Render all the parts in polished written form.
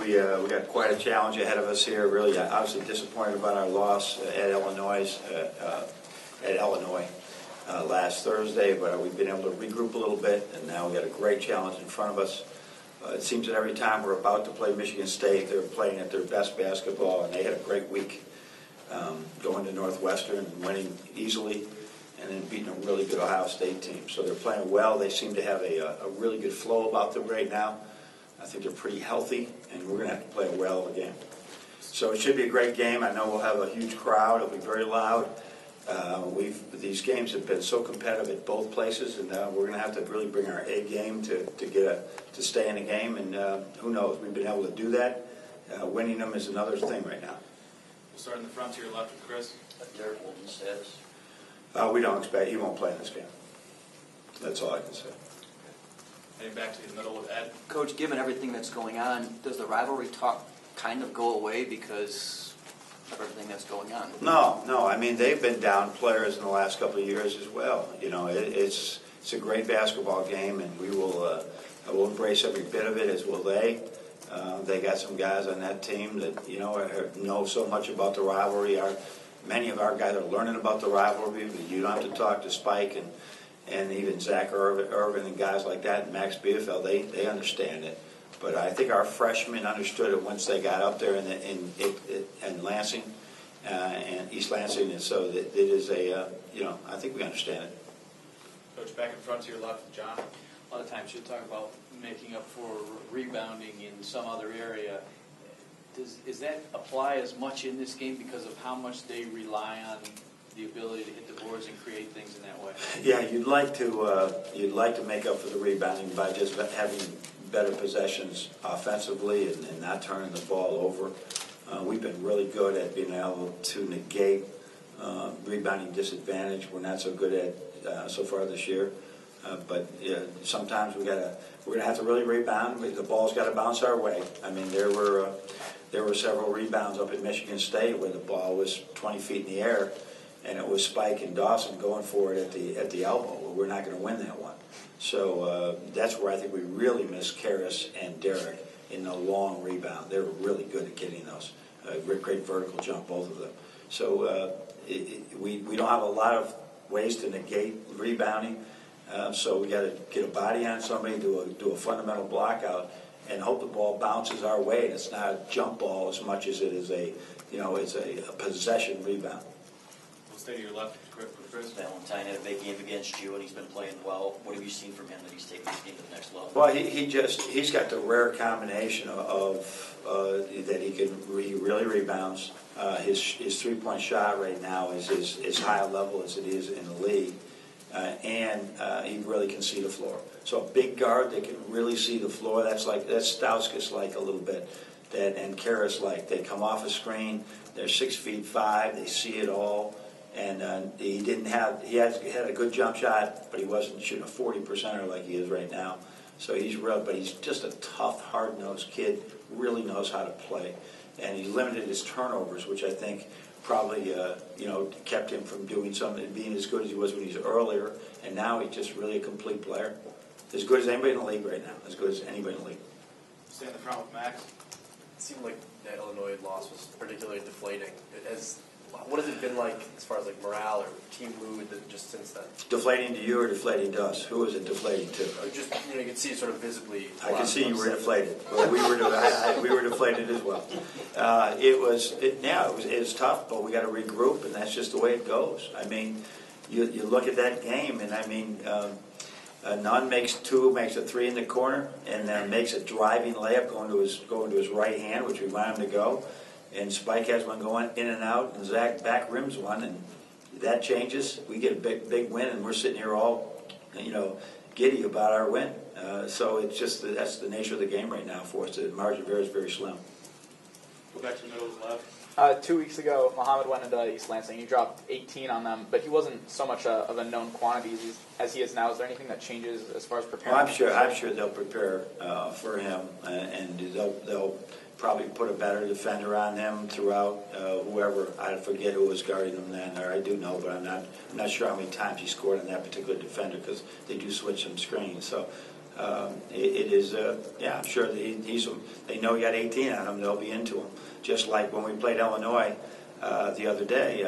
we got quite a challenge ahead of us here. Really, obviously disappointed about our loss at Illinois last Thursday, but we've been able to regroup a little bit, and now we got a great challenge in front of us. It seems that every time we're about to play Michigan State, they're playing at their best basketball, and they had a great week going to Northwestern and winning easily, and then beating a really good Ohio State team. So they're playing well. They seem to have a really good flow about them right now. I think they're pretty healthy, and we're going to have to play a well of a game. So it should be a great game. I know we'll have a huge crowd. It'll be very loud. These games have been so competitive at both places, and we're going to have to really bring our A game to stay in the game. And who knows? We've been able to do that. Winning them is another thing right now. We'll start in the front to your left with Chris. Derek Holden status. We don't expect he won't play in this game. That's all I can say. Heading back to the middle with Ed. Coach, given everything that's going on, does the rivalry talk kind of go away because of everything that's going on? No. I mean, they've been down players in the last couple of years as well. You know, it's a great basketball game, and we'll embrace every bit of it, as will they. They got some guys on that team that know so much about the rivalry. Many of our guys are learning about the rivalry. You don't have to talk to Spike and even Zach Irvin and guys like that, and Max Bielefeld. They understand it. But I think our freshmen understood it once they got up there in Lansing and East Lansing, and so it is I think we understand it. Coach, back in front to your left with John. A lot of times you talk about making up for rebounding in some other area. Does that apply as much in this game because of how much they rely on the ability to hit the boards and create things in that way? Yeah, you'd like to make up for the rebounding by just having better possessions offensively and not turning the ball over. We've been really good at being able to negate rebounding disadvantage. We're not so good at so far this year. But sometimes we're going to have to really rebound. The ball's got to bounce our way. I mean, there were several rebounds up at Michigan State where the ball was 20 feet in the air, and it was Spike and Dawson going for it at the elbow. Well, we're not going to win that one. So that's where I think we really missed Karras and Derek in the long rebound. They were really good at getting those. Great vertical jump, both of them. So we don't have a lot of ways to negate rebounding. So we got to get a body on somebody, do a fundamental block out, and hope the ball bounces our way. And it's not a jump ball as much as it is it's a possession rebound. We'll stay to your left with Chris. Valentine had a big game against you, and he's been playing well. What have you seen from him that he's taken this game to the next level? Well, he's got the rare combination of that he really rebounds. His 3-point shot right now is as high a level as it is in the league. And he really can see the floor. So a big guard that can really see the floor, that's Stauskas like a little bit, and Karras like. They come off a screen, they're 6'5", they see it all, and he had a good jump shot, but he wasn't shooting a 40%er like he is right now. So but he's just a tough, hard-nosed kid, really knows how to play, and he limited his turnovers, which I think probably kept him from doing something, being as good as he was when he was earlier, and now he's just really a complete player. As good as anybody in the league right now, as good as anybody in the league. Stay in the front with Max. It seemed like that Illinois loss was particularly deflating. What has it been like as far as like morale or team mood just since then? Deflating to you or deflating to us? Who was it deflating to? Just you could see it sort of visibly. I could see you were deflated. Well, we were deflated as well. It was tough, but we got to regroup, and that's just the way it goes. I mean, you look at that game, and I mean, Nunn makes a three in the corner, and then makes a driving layup going to his right hand, which we want him to go. And Spike has one going in and out, and Zach back rims one, and that changes. We get a big win, and we're sitting here all, giddy about our win. So it's just that's the nature of the game right now for us. The margin is very slim. Go back to the middle left. 2 weeks ago, Muhammad went into East Lansing. He dropped 18 on them, but he wasn't so much of a known quantity as he is now. Is there anything that changes as far as preparing? Well, I'm sure they'll prepare for him, and they'll probably put a better defender on him throughout. Whoever, I forget who was guarding him then, or I do know, but I'm not sure how many times he scored on that particular defender because they do switch some screens. So It is, yeah, I'm sure that they know you got 18 on him, they'll be into him. Just like when we played Illinois the other day,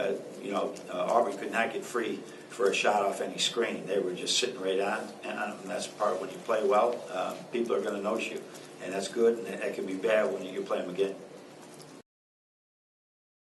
Aubrey could not get free for a shot off any screen. They were just sitting right on him, and that's part of when you play well, people are going to notice you, and that's good, and that can be bad when you play them again.